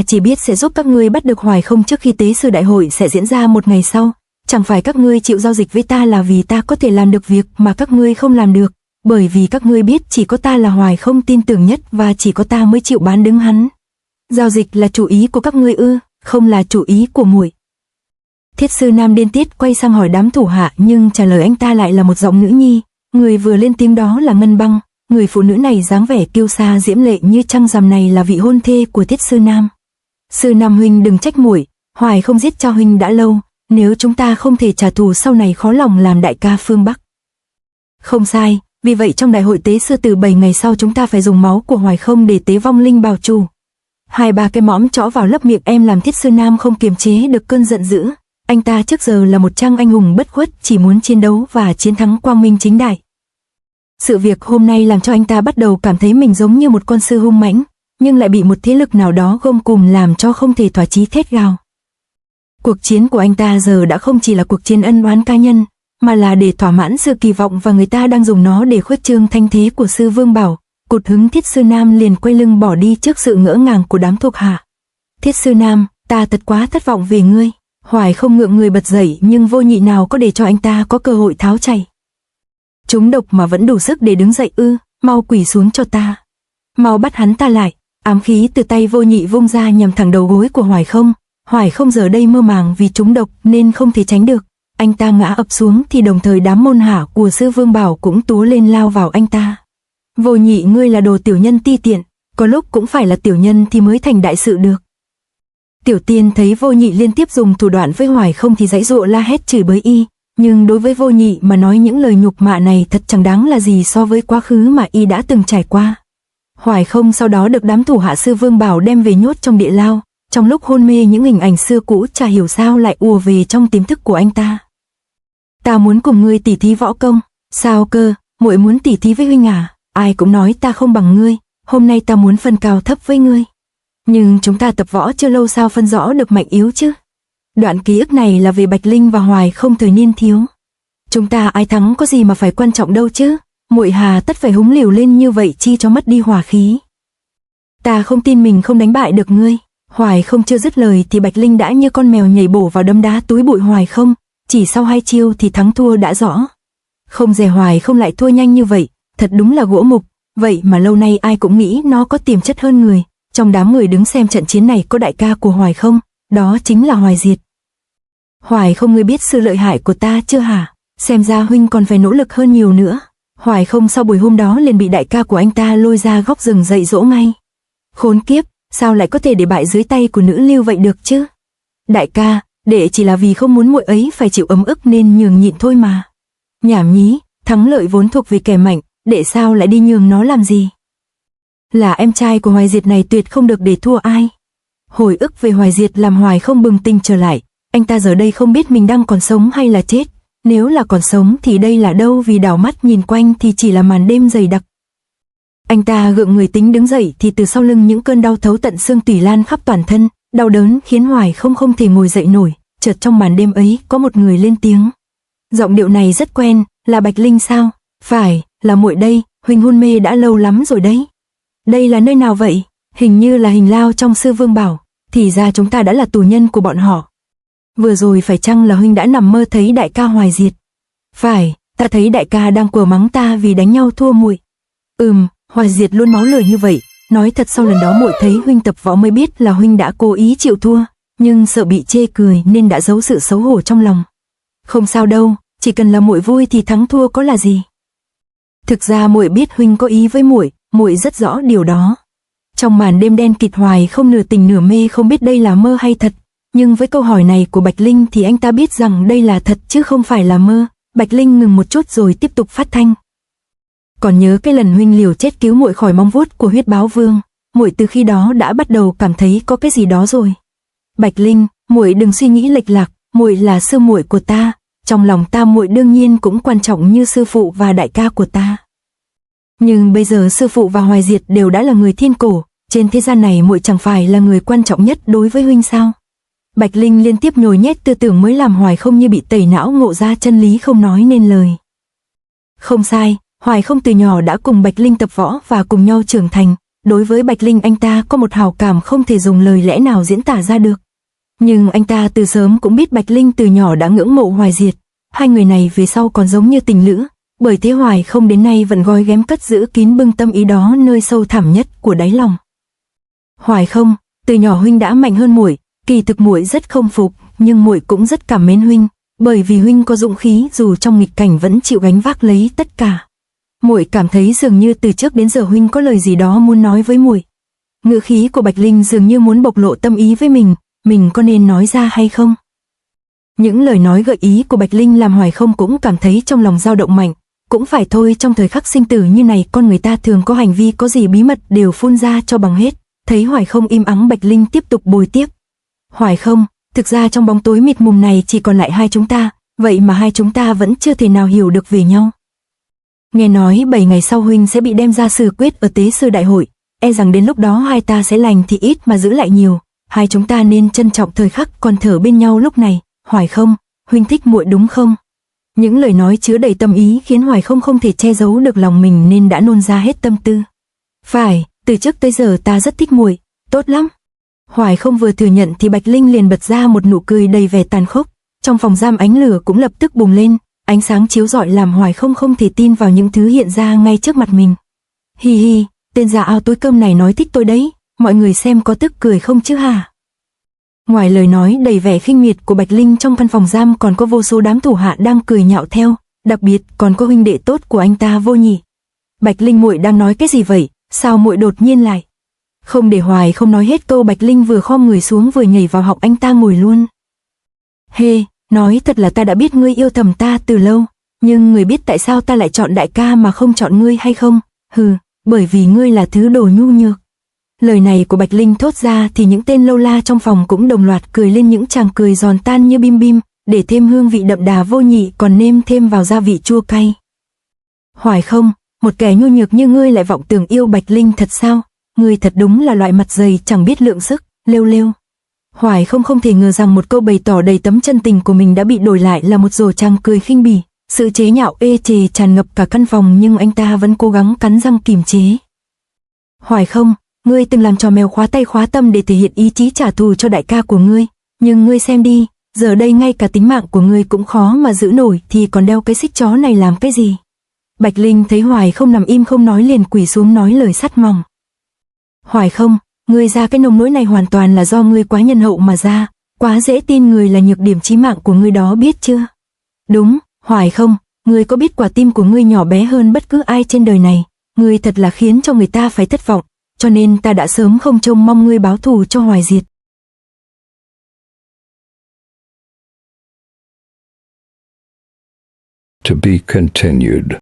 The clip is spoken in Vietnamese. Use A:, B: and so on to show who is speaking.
A: ta chỉ biết sẽ giúp các ngươi bắt được Hoài Không trước khi tế sư đại hội sẽ diễn ra một ngày sau. Chẳng phải các ngươi chịu giao dịch với ta là vì ta có thể làm được việc mà các ngươi không làm được, bởi vì các ngươi biết chỉ có ta là Hoài Không tin tưởng nhất và chỉ có ta mới chịu bán đứng hắn. Giao dịch là chủ ý của các ngươi ư? Không là chủ ý của muội. Thiết sư Nam điên tiết quay sang hỏi đám thủ hạ, nhưng trả lời anh ta lại là một giọng nữ nhi. Người vừa lên tiếng đó là Ngân Băng. Người phụ nữ này dáng vẻ kiêu sa diễm lệ như trăng rằm này là vị hôn thê của Thiết sư Nam. Sư Nam huynh đừng trách muội, Hoài Không giết cha huynh đã lâu, nếu chúng ta không thể trả thù sau này khó lòng làm đại ca phương Bắc. Không sai, vì vậy trong đại hội tế sư từ 7 ngày sau chúng ta phải dùng máu của Hoài Không để tế vong linh bào chủ. 2-3 cái mõm chõ vào lấp miệng em làm Thiết sư Nam không kiềm chế được cơn giận dữ. Anh ta trước giờ là một trang anh hùng bất khuất, chỉ muốn chiến đấu và chiến thắng quang minh chính đại. Sự việc hôm nay làm cho anh ta bắt đầu cảm thấy mình giống như một con sư hung mãnh, nhưng lại bị một thế lực nào đó gông cùm làm cho không thể thỏa chí thét gào. Cuộc chiến của anh ta giờ đã không chỉ là cuộc chiến ân oán cá nhân, mà là để thỏa mãn sự kỳ vọng và người ta đang dùng nó để khuếch trương thanh thế của sư Vương Bảo. Cụt hứng Thiết sư Nam liền quay lưng bỏ đi trước sự ngỡ ngàng của đám thuộc hạ. Thiết sư Nam, ta thật quá thất vọng về ngươi. Hoài Không ngượng người bật dậy, nhưng Vô Nhị nào có để cho anh ta có cơ hội tháo chạy. Trúng độc mà vẫn đủ sức để đứng dậy ư? Mau quỳ xuống cho ta. Mau bắt hắn ta lại. Ám khí từ tay Vô Nhị vung ra nhằm thẳng đầu gối của Hoài Không. Hoài Không giờ đây mơ màng vì trúng độc nên không thể tránh được. Anh ta ngã ập xuống thì đồng thời đám môn hạ của sư Vương Bảo cũng túa lên lao vào anh ta. Vô Nhị, ngươi là đồ tiểu nhân ti tiện, có lúc cũng phải là tiểu nhân thì mới thành đại sự được. Tiểu Tiên thấy Vô Nhị liên tiếp dùng thủ đoạn với Hoài Không thì giãy giụa la hét chửi bới y, nhưng đối với Vô Nhị mà nói những lời nhục mạ này thật chẳng đáng là gì so với quá khứ mà y đã từng trải qua. Hoài Không sau đó được đám thủ hạ sư Vương Bảo đem về nhốt trong địa lao, trong lúc hôn mê những hình ảnh xưa cũ chả hiểu sao lại ùa về trong tiềm thức của anh ta. Ta muốn cùng ngươi tỉ thí võ công. Sao cơ, muội muốn tỉ thí với huynh à? Ai cũng nói ta không bằng ngươi, hôm nay ta muốn phân cao thấp với ngươi. Nhưng chúng ta tập võ chưa lâu sao phân rõ được mạnh yếu chứ? Đoạn ký ức này là về Bạch Linh và Hoài Không thời niên thiếu. Chúng ta ai thắng có gì mà phải quan trọng đâu chứ? Muội hà tất phải húng liều lên như vậy chi cho mất đi hòa khí. Ta không tin mình không đánh bại được ngươi. Hoài Không chưa dứt lời thì Bạch Linh đã như con mèo nhảy bổ vào đấm đá túi bụi Hoài Không, chỉ sau 2 chiêu thì thắng thua đã rõ. Không dè Hoài Không lại thua nhanh như vậy, thật đúng là gỗ mục, vậy mà lâu nay ai cũng nghĩ nó có tiềm chất hơn người. Trong đám người đứng xem trận chiến này có đại ca của Hoài Không, đó chính là Hoài Diệt. Hoài Không, ngươi biết sự lợi hại của ta chưa hả? Xem ra huynh còn phải nỗ lực hơn nhiều nữa. Hoài Không sau buổi hôm đó liền bị đại ca của anh ta lôi ra góc rừng dạy dỗ ngay. Khốn kiếp, sao lại có thể để bại dưới tay của nữ lưu vậy được chứ? Đại ca, đệ chỉ là vì không muốn muội ấy phải chịu ấm ức nên nhường nhịn thôi mà. Nhảm nhí, thắng lợi vốn thuộc về kẻ mạnh, đệ sao lại đi nhường nó làm gì? Là em trai của Hoài Diệt này tuyệt không được để thua ai. Hồi ức về Hoài Diệt làm Hoài Không bừng tỉnh trở lại, anh ta giờ đây không biết mình đang còn sống hay là chết. Nếu là còn sống thì đây là đâu, vì đảo mắt nhìn quanh thì chỉ là màn đêm dày đặc. Anh ta gượng người tính đứng dậy thì từ sau lưng những cơn đau thấu tận xương tủy lan khắp toàn thân, đau đớn khiến Hoài không thể ngồi dậy nổi. Chợt trong màn đêm ấy có một người lên tiếng. Giọng điệu này rất quen, là Bạch Linh sao? Phải, là muội đây, huynh hôn mê đã lâu lắm rồi đấy. Đây là nơi nào vậy? Hình như là hình lao trong sư Vương Bảo, thì ra chúng ta đã là tù nhân của bọn họ. Vừa rồi phải chăng là huynh đã nằm mơ thấy đại ca Hoài Diệt? Phải, ta thấy đại ca đang quở mắng ta vì đánh nhau thua muội. Hoài Diệt luôn máu lửa như vậy. Nói thật sau lần đó muội thấy huynh tập võ mới biết là huynh đã cố ý chịu thua, nhưng sợ bị chê cười nên đã giấu sự xấu hổ trong lòng. Không sao đâu, chỉ cần là muội vui thì thắng thua có là gì. Thực ra muội biết huynh có ý với muội rất rõ điều đó. Trong màn đêm đen kịt Hoài Không nửa tỉnh nửa mê không biết đây là mơ hay thật, nhưng với câu hỏi này của Bạch Linh thì anh ta biết rằng đây là thật chứ không phải là mơ. Bạch Linh ngừng một chút rồi tiếp tục phát thanh. Còn nhớ cái lần huynh liều chết cứu muội khỏi móng vuốt của Huyết Báo Vương, muội từ khi đó đã bắt đầu cảm thấy có cái gì đó rồi. Bạch Linh, muội đừng suy nghĩ lệch lạc, muội là sư muội của ta, trong lòng ta muội đương nhiên cũng quan trọng như sư phụ và đại ca của ta. Nhưng bây giờ sư phụ và Hoài Diệt đều đã là người thiên cổ, trên thế gian này muội chẳng phải là người quan trọng nhất đối với huynh sao? Bạch Linh liên tiếp nhồi nhét tư tưởng mới làm Hoài Không như bị tẩy não ngộ ra chân lý không nói nên lời. Không sai, Hoài Không từ nhỏ đã cùng Bạch Linh tập võ và cùng nhau trưởng thành, đối với Bạch Linh anh ta có một hào cảm không thể dùng lời lẽ nào diễn tả ra được. Nhưng anh ta từ sớm cũng biết Bạch Linh từ nhỏ đã ngưỡng mộ Hoài Diệt, hai người này về sau còn giống như tình lữ, bởi thế Hoài không đến nay vẫn gói ghém cất giữ kín bưng tâm ý đó nơi sâu thẳm nhất của đáy lòng. Hoài không, từ nhỏ huynh đã mạnh hơn muội, kỳ thực muội rất không phục, nhưng muội cũng rất cảm mến huynh, bởi vì huynh có dũng khí dù trong nghịch cảnh vẫn chịu gánh vác lấy tất cả. Muội cảm thấy dường như từ trước đến giờ huynh có lời gì đó muốn nói với muội. Ngữ khí của Bạch Linh dường như muốn bộc lộ tâm ý với mình có nên nói ra hay không? Những lời nói gợi ý của Bạch Linh làm Hoài không cũng cảm thấy trong lòng dao động mạnh. Cũng phải thôi, trong thời khắc sinh tử như này con người ta thường có hành vi có gì bí mật đều phun ra cho bằng hết. Thấy Hoài không im ắng, Bạch Linh tiếp tục bồi tiếp. Hoài không, thực ra trong bóng tối mịt mùng này chỉ còn lại hai chúng ta, vậy mà hai chúng ta vẫn chưa thể nào hiểu được về nhau. Nghe nói 7 ngày sau huynh sẽ bị đem ra xử quyết ở tế sư đại hội, e rằng đến lúc đó hai ta sẽ lành thì ít mà giữ lại nhiều, hai chúng ta nên trân trọng thời khắc còn thở bên nhau lúc này. Hoài không, huynh thích muội đúng không? Những lời nói chứa đầy tâm ý khiến Hoài không thể che giấu được lòng mình nên đã nôn ra hết tâm tư. Phải, từ trước tới giờ ta rất thích muội, tốt lắm. Hoài không vừa thừa nhận thì Bạch Linh liền bật ra một nụ cười đầy vẻ tàn khốc. Trong phòng giam ánh lửa cũng lập tức bùng lên, ánh sáng chiếu rọi làm Hoài không thể tin vào những thứ hiện ra ngay trước mặt mình. Hi hi, tên già ao tối cơm này nói thích tôi đấy, mọi người xem có tức cười không chứ hả? Ngoài lời nói đầy vẻ khinh miệt của Bạch Linh, trong căn phòng giam còn có vô số đám thủ hạ đang cười nhạo theo, đặc biệt còn có huynh đệ tốt của anh ta Vô Nhị. Bạch Linh muội đang nói cái gì vậy? Sao muội đột nhiên lại? Không để Hoài không nói hết câu, Bạch Linh vừa khom người xuống vừa nhảy vào họng anh ta ngồi luôn. Hê, nói thật là ta đã biết ngươi yêu thầm ta từ lâu, nhưng ngươi biết tại sao ta lại chọn đại ca mà không chọn ngươi hay không? Hừ, bởi vì ngươi là thứ đồ nhu nhược. Lời này của Bạch Linh thốt ra thì những tên lâu la trong phòng cũng đồng loạt cười lên, những tràng cười giòn tan như bim bim, để thêm hương vị đậm đà. Vô Nhị còn nêm thêm vào gia vị chua cay. Hoài không, một kẻ nhu nhược như ngươi lại vọng tưởng yêu Bạch Linh thật sao? Ngươi thật đúng là loại mặt dày chẳng biết lượng sức, lêu lêu. Hoài không thể ngờ rằng một câu bày tỏ đầy tấm chân tình của mình đã bị đổi lại là một rổ tràng cười khinh bỉ. Sự chế nhạo ê chề tràn ngập cả căn phòng nhưng anh ta vẫn cố gắng cắn răng kìm chế. Hoài không, ngươi từng làm trò mèo khóa tay khóa tâm để thể hiện ý chí trả thù cho đại ca của ngươi, nhưng ngươi xem đi, giờ đây ngay cả tính mạng của ngươi cũng khó mà giữ nổi thì còn đeo cái xích chó này làm cái gì? Bạch Linh thấy Hoài không nằm im không nói liền quỳ xuống nói lời sắt mỏng. Hoài không, ngươi ra cái nông nỗi này hoàn toàn là do ngươi quá nhân hậu mà ra, quá dễ tin người là nhược điểm chí mạng của ngươi đó, biết chưa? Đúng, Hoài không, ngươi có biết quả tim của ngươi nhỏ bé hơn bất cứ ai trên đời này, ngươi thật là khiến cho người ta phải thất vọng, cho nên ta đã sớm không trông mong ngươi báo thù cho Hoài Diệt.
B: To be continued.